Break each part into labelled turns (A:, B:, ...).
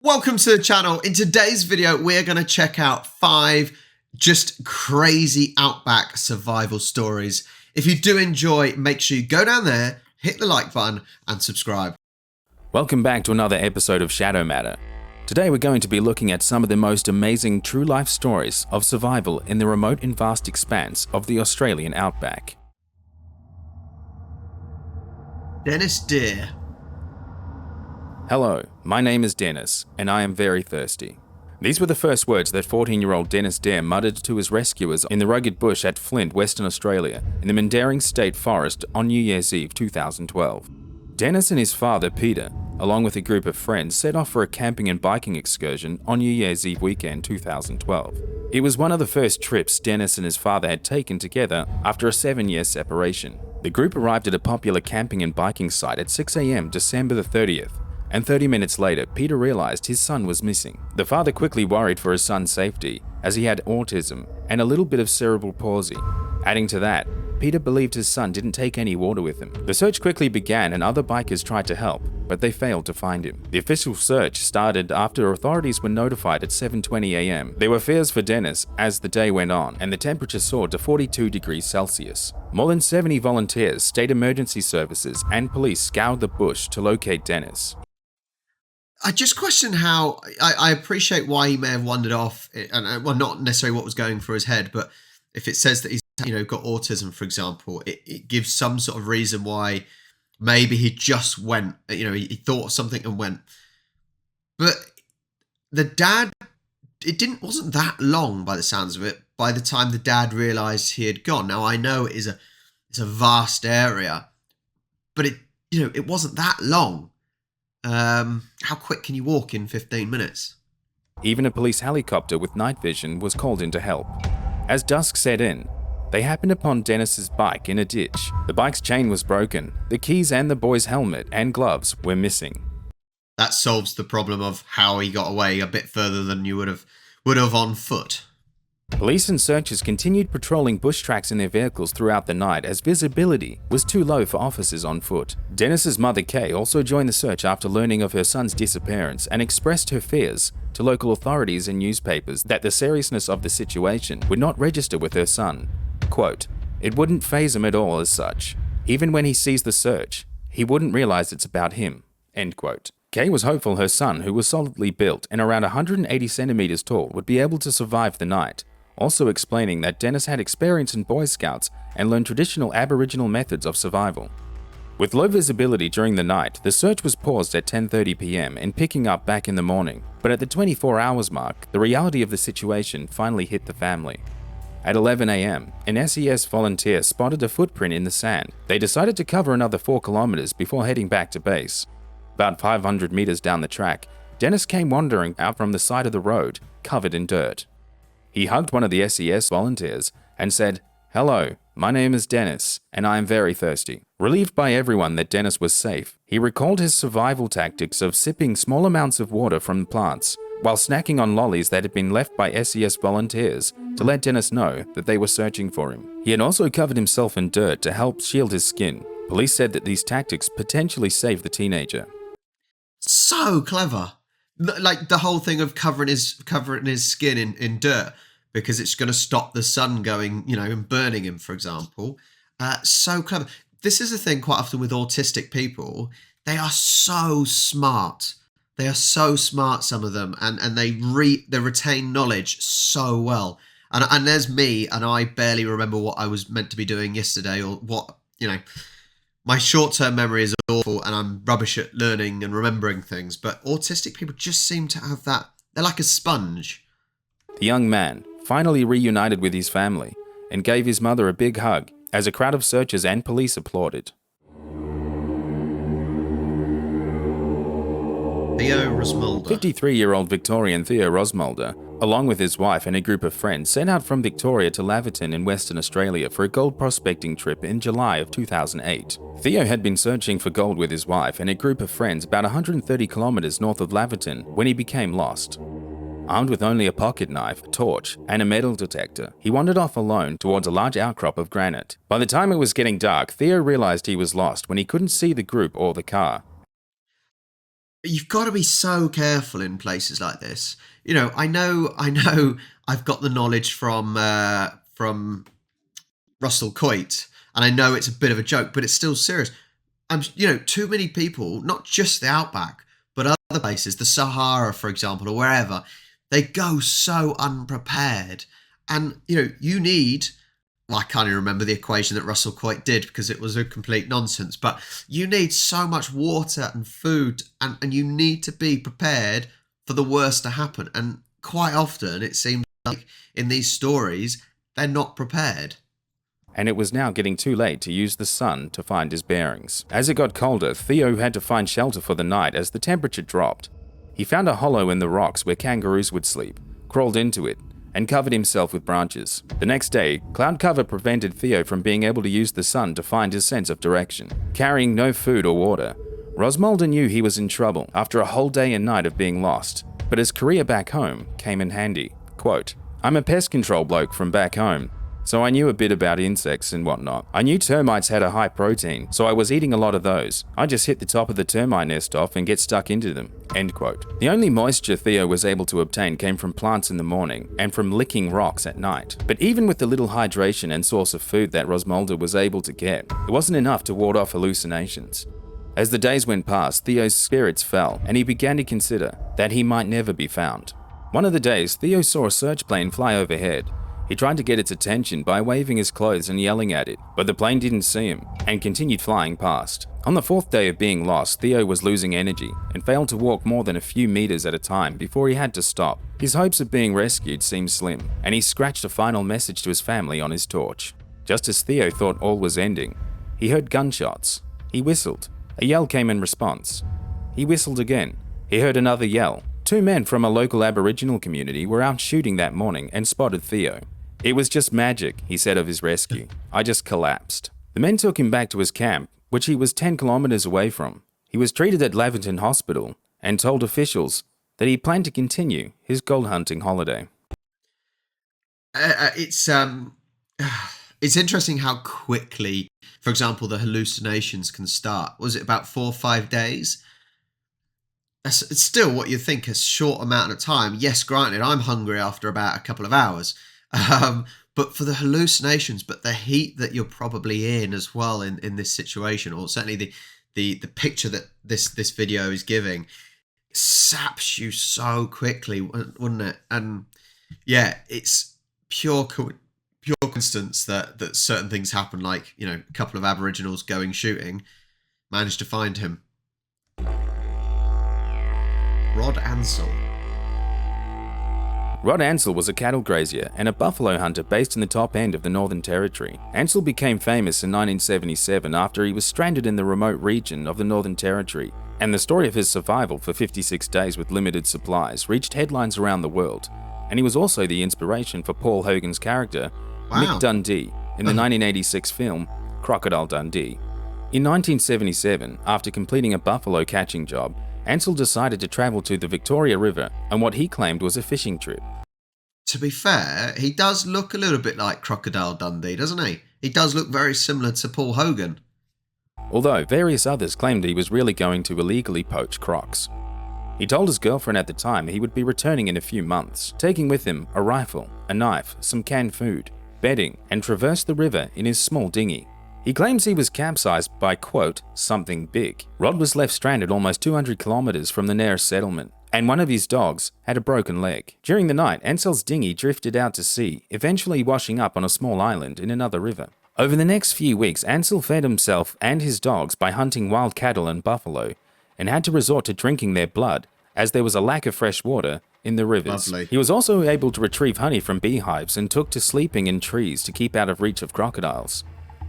A: Welcome to the channel. In today's video, we're going to check out 5 just crazy Outback survival stories. If you do enjoy, make sure you go down there, hit the like button and subscribe.
B: Welcome back to another episode of Shadow Matter. Today we're going to be looking at some of the most amazing true life stories of survival in the remote and vast expanse of the Australian Outback.
A: Dennis Deer.
B: Hello, my name is Dennis, and I am very thirsty. These were the first words that 14-year-old Dennis Deer muttered to his rescuers in the rugged bush at Flint, Western Australia, in the Mindaring State Forest on New Year's Eve 2012. Dennis and his father, Peter, along with a group of friends, set off for a camping and biking excursion on New Year's Eve weekend 2012. It was one of the first trips Dennis and his father had taken together after a 7-year separation. The group arrived at a popular camping and biking site at 6 a.m. December the 30th. And 30 minutes later, Peter realized his son was missing. The father quickly worried for his son's safety, as he had autism and a little bit of cerebral palsy. Adding to that, Peter believed his son didn't take any water with him. The search quickly began and other bikers tried to help, but they failed to find him. The official search started after authorities were notified at 7:20 a.m. There were fears for Dennis as the day went on, and the temperature soared to 42 degrees Celsius. More than 70 volunteers, state emergency services, and police scoured the bush to locate Dennis.
A: I just question how, I appreciate why he may have wandered off, and well, not necessarily what was going through his head, but if it says that he's got autism, for example, it gives some sort of reason why maybe he just went, he thought of something and went. But the dad, wasn't that long by the sounds of it, by the time the dad realised he had gone. Now, I know it's a vast area, but it wasn't that long. How quick can you walk in 15 minutes?
B: Even a police helicopter with night vision was called in to help. As dusk set in, they happened upon Dennis's bike in a ditch. The bike's chain was broken. The keys and the boy's helmet and gloves were missing.
A: That solves the problem of how he got away a bit further than you would have on foot.
B: Police and searchers continued patrolling bush tracks in their vehicles throughout the night as visibility was too low for officers on foot. Dennis's mother, Kay, also joined the search after learning of her son's disappearance and expressed her fears to local authorities and newspapers that the seriousness of the situation would not register with her son. Quote, "It wouldn't faze him at all as such. Even when he sees the search, he wouldn't realize it's about him." End quote. Kay was hopeful her son, who was solidly built and around 180 centimeters tall, would be able to survive the night. Also explaining that Dennis had experience in Boy Scouts and learned traditional Aboriginal methods of survival. With low visibility during the night, the search was paused at 10:30 p.m. and picking up back in the morning. But at the 24 hours mark, the reality of the situation finally hit the family. At 11 a.m., an SES volunteer spotted a footprint in the sand. They decided to cover another 4 kilometers before heading back to base. About 500 meters down the track, Dennis came wandering out from the side of the road, covered in dirt. He hugged one of the SES volunteers and said, "Hello, my name is Dennis, and I am very thirsty." Relieved by everyone that Dennis was safe, he recalled his survival tactics of sipping small amounts of water from plants while snacking on lollies that had been left by SES volunteers to let Dennis know that they were searching for him. He had also covered himself in dirt to help shield his skin. Police said that these tactics potentially saved the teenager.
A: So clever. Like the whole thing of covering his skin in dirt because it's going to stop the sun going, and burning him, for example. So clever. This is the thing quite often with autistic people. They are so smart. They are so smart, some of them, and they retain knowledge so well. And there's me, and I barely remember what I was meant to be doing yesterday or what, My short-term memory is awful and I'm rubbish at learning and remembering things, but autistic people just seem to have that. They're like a sponge.
B: The young man finally reunited with his family and gave his mother a big hug as a crowd of searchers and police applauded.
A: Theo Rosmuller.
B: 53-year-old Victorian Theo Rosmuller, along with his wife and a group of friends, set out from Victoria to Laverton in Western Australia for a gold prospecting trip in July of 2008. Theo had been searching for gold with his wife and a group of friends about 130 kilometers north of Laverton when he became lost. Armed with only a pocket knife, a torch, and a metal detector, he wandered off alone towards a large outcrop of granite. By the time it was getting dark, Theo realized he was lost when he couldn't see the group or the car.
A: You've got to be so careful in places like this. I know, I've got the knowledge from Russell Coit, and I know it's a bit of a joke, but it's still serious. Too many people, not just the Outback, but other places, the Sahara, for example, or wherever, they go so unprepared. And, you need, well, I can't even remember the equation that Russell Coit did because it was a complete nonsense, but you need so much water and food, and you need to be prepared for the worst to happen. And quite often, it seems like in these stories, they're not prepared.
B: And it was now getting too late to use the sun to find his bearings. As it got colder, Theo had to find shelter for the night as the temperature dropped. He found a hollow in the rocks where kangaroos would sleep, crawled into it, and covered himself with branches. The next day, cloud cover prevented Theo from being able to use the sun to find his sense of direction. Carrying no food or water, Rosmuller knew he was in trouble after a whole day and night of being lost, but his career back home came in handy. Quote, "I'm a pest control bloke from back home, so I knew a bit about insects and whatnot. I knew termites had a high protein, so I was eating a lot of those. I just hit the top of the termite nest off and get stuck into them." End quote. The only moisture Theo was able to obtain came from plants in the morning and from licking rocks at night. But even with the little hydration and source of food that Rosmuller was able to get, it wasn't enough to ward off hallucinations. As the days went past, Theo's spirits fell, and he began to consider that he might never be found. One of the days, Theo saw a search plane fly overhead. He tried to get its attention by waving his clothes and yelling at it, but the plane didn't see him and continued flying past. On the fourth day of being lost, Theo was losing energy and failed to walk more than a few meters at a time before he had to stop. His hopes of being rescued seemed slim, and he scratched a final message to his family on his torch. Just as Theo thought all was ending, he heard gunshots. He whistled. A yell came in response. He whistled again. He heard another yell. Two men from a local Aboriginal community were out shooting that morning and spotted Theo. "It was just magic," he said of his rescue. "I just collapsed." The men took him back to his camp, which he was 10 kilometers away from. He was treated at Laverton Hospital and told officials that he planned to continue his gold hunting holiday.
A: It's it's interesting how quickly, for example, the hallucinations can start. Was it about 4 or 5 days? It's still what you think a short amount of time. Yes, granted, I'm hungry after about a couple of hours. But for the hallucinations, but the heat that you're probably in as well in this situation, or certainly the picture that this video is giving, saps you so quickly, wouldn't it? And yeah, it's pure coincidence that certain things happen, like a couple of Aboriginals going shooting, managed to find him. Rod Ansel.
B: Rod Ansel was a cattle grazier and a buffalo hunter based in the top end of the Northern Territory. Ansel became famous in 1977 after he was stranded in the remote region of the Northern Territory, and the story of his survival for 56 days with limited supplies reached headlines around the world. And he was also the inspiration for Paul Hogan's character, Mick Dundee, in the 1986 film Crocodile Dundee. In 1977, after completing a buffalo catching job, Ansel decided to travel to the Victoria River on what he claimed was a fishing trip.
A: To be fair, he does look a little bit like Crocodile Dundee, doesn't he? He does look very similar to Paul Hogan.
B: Although various others claimed he was really going to illegally poach crocs. He told his girlfriend at the time he would be returning in a few months, taking with him a rifle, a knife, some canned food, bedding, and traversed the river in his small dinghy. He claims he was capsized by, quote, something big. Rod was left stranded almost 200 kilometers from the nearest settlement, and one of his dogs had a broken leg. During the night, Ansel's dinghy drifted out to sea, eventually washing up on a small island in another river. Over the next few weeks, Ansel fed himself and his dogs by hunting wild cattle and buffalo, and had to resort to drinking their blood, as there was a lack of fresh water in the rivers.
A: Lovely.
B: He was also able to retrieve honey from beehives and took to sleeping in trees to keep out of reach of crocodiles.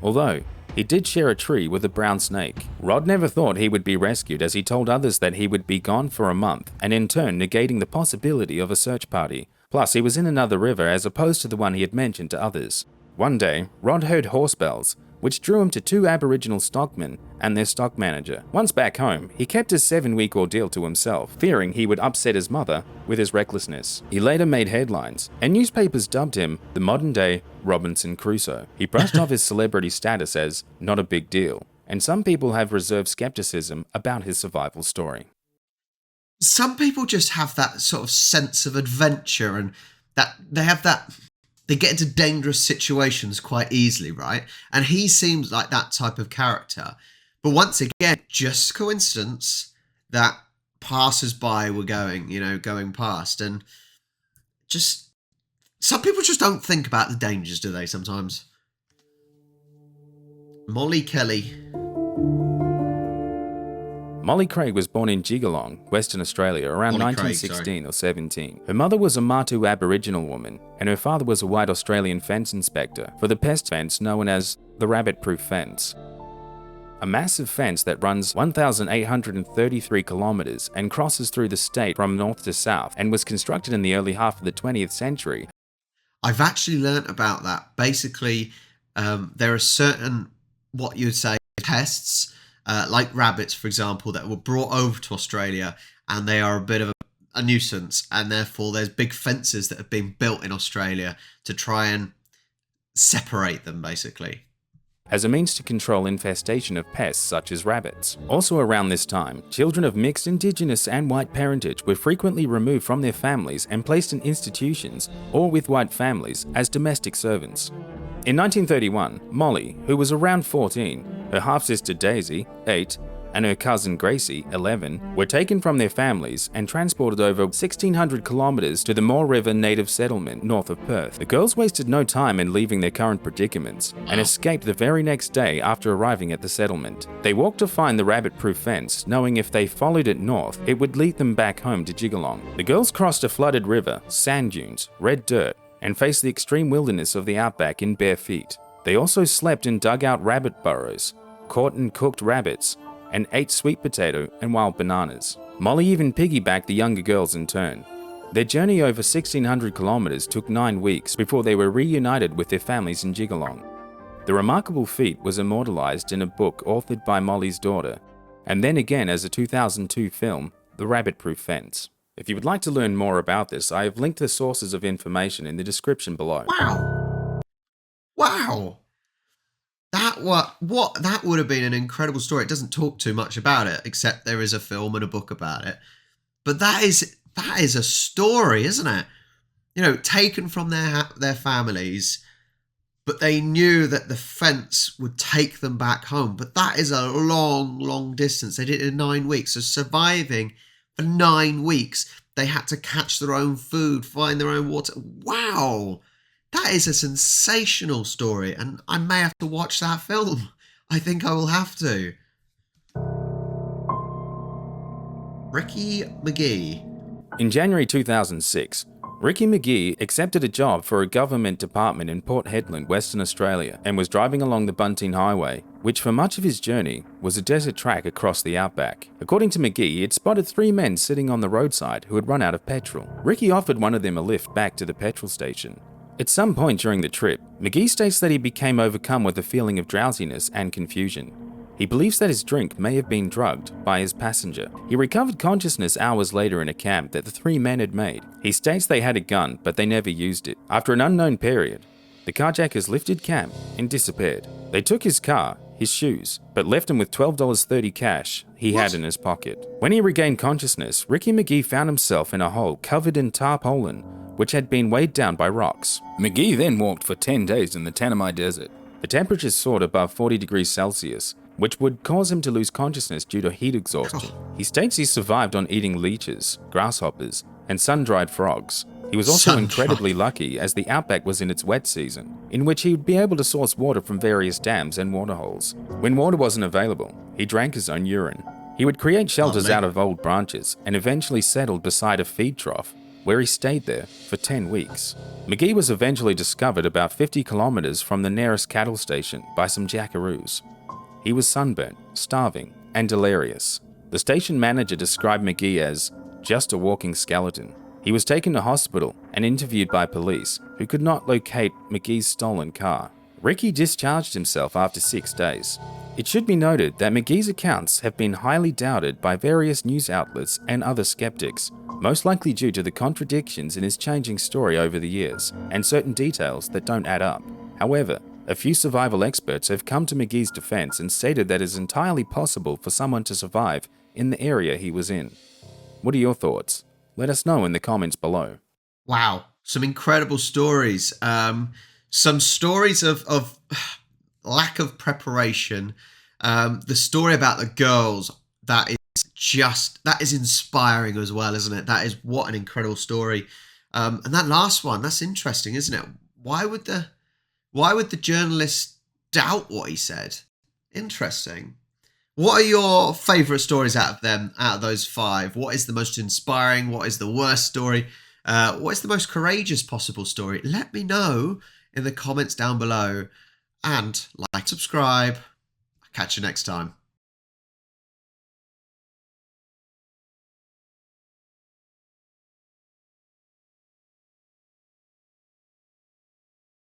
B: Although, he did share a tree with a brown snake. Rod never thought he would be rescued, as he told others that he would be gone for a month, and in turn negating the possibility of a search party. Plus, he was in another river as opposed to the one he had mentioned to others. One day, Rod heard horse bells, which drew him to two Aboriginal stockmen and their stock manager. Once back home, he kept his 7-week ordeal to himself, fearing he would upset his mother with his recklessness. He later made headlines, and newspapers dubbed him the modern-day Robinson Crusoe. He brushed off his celebrity status as not a big deal, and some people have reserved skepticism about his survival story.
A: some people just have that sort of sense of adventure, and that they get into dangerous situations quite easily, right? And he seems like that type of character. But once again, just coincidence that passers-by were going past, and just some people just don't think about the dangers, do they, sometimes? Molly Kelly.
B: Molly Craig was born in Jigalong, Western Australia, around
A: Molly
B: 1916
A: Craig,
B: or 17. Her mother was a Matu Aboriginal woman, and her father was a white Australian fence inspector for the pest fence known as the rabbit-proof fence. A massive fence that runs 1,833 kilometers and crosses through the state from north to south, and was constructed in the early half of the 20th century.
A: I've actually learnt about that. Basically, there are certain, what you'd say, pests, like rabbits, for example, that were brought over to Australia, and they are a bit of a nuisance, and therefore there's big fences that have been built in Australia to try and separate them, basically,
B: as a means to control infestation of pests such as rabbits. Also around this time, children of mixed Indigenous and white parentage were frequently removed from their families and placed in institutions or with white families as domestic servants. In 1931, Molly, who was around 14, her half-sister Daisy, 8, and her cousin Gracie, 11, were taken from their families and transported over 1,600 kilometers to the Moore River native settlement north of Perth. The girls wasted no time in leaving their current predicaments and escaped the very next day after arriving at the settlement. They walked to find the rabbit-proof fence, knowing if they followed it north, it would lead them back home to Jigalong. The girls crossed a flooded river, sand dunes, red dirt, and faced the extreme wilderness of the outback in bare feet. They also slept in dug-out rabbit burrows, caught and cooked rabbits, and ate sweet potato and wild bananas. Molly even piggybacked the younger girls in turn. Their journey over 1,600 kilometers took 9 weeks before they were reunited with their families in Jigalong. The remarkable feat was immortalized in a book authored by Molly's daughter, and then again as a 2002 film, The Rabbit-Proof Fence. If you would like to learn more about this, I have linked the sources of information in the description below.
A: Wow. That would have been an incredible story. It doesn't talk too much about it, except there is a film and a book about it. But that is a story, isn't it? Taken from their families, but they knew that the fence would take them back home. But that is a long, long distance. They did it in 9 weeks. So surviving for 9 weeks, they had to catch their own food, find their own water. Wow. That is a sensational story, and I may have to watch that film. I think I will have to. Ricky McGee.
B: In January 2006, Ricky McGee accepted a job for a government department in Port Hedland, Western Australia, and was driving along the Bunting Highway, which for much of his journey was a desert track across the outback. According to McGee, he had spotted 3 men sitting on the roadside who had run out of petrol. Ricky offered one of them a lift back to the petrol station. At some point during the trip, McGee states that he became overcome with a feeling of drowsiness and confusion. He believes that his drink may have been drugged by his passenger. He recovered consciousness hours later in a camp that the 3 men had made. He states they had a gun, but they never used it. After an unknown period, the carjackers lifted camp and disappeared. They took his car, his shoes, but left him with $12.30 cash he had in his pocket. When he regained consciousness, Ricky McGee found himself in a hole covered in tarpaulin, which had been weighed down by rocks. McGee then walked for 10 days in the Tanami Desert. The temperatures soared above 40 degrees Celsius, which would cause him to lose consciousness due to heat exhaustion. He states he survived on eating leeches, grasshoppers, and sun-dried frogs. He was also incredibly lucky as the outback was in its wet season, in which he would be able to source water from various dams and waterholes. When water wasn't available, he drank his own urine. He would create shelters out of old branches and eventually settled beside a feed trough, where he stayed there for 10 weeks. McGee was eventually discovered about 50 kilometers from the nearest cattle station by some jackaroos. He was sunburnt, starving, and delirious. The station manager described McGee as just a walking skeleton. He was taken to hospital and interviewed by police, who could not locate McGee's stolen car. Ricky discharged himself after 6 days. It should be noted that McGee's accounts have been highly doubted by various news outlets and other skeptics, most likely due to the contradictions in his changing story over the years, and certain details that don't add up. However, a few survival experts have come to McGee's defense and stated that it is entirely possible for someone to survive in the area he was in. What are your thoughts? Let us know in the comments below.
A: Wow, some incredible stories. Some stories of lack of preparation. The story about the girls, that is inspiring as well, isn't it? That is, what an incredible story. And that last one, that's interesting, isn't it? Why would the journalist doubt what he said? Interesting. What are your favourite stories out of those five? What is the most inspiring? What is the worst story? What is the most courageous possible story? Let me know in the comments down below. And like, subscribe. I'll catch you next time.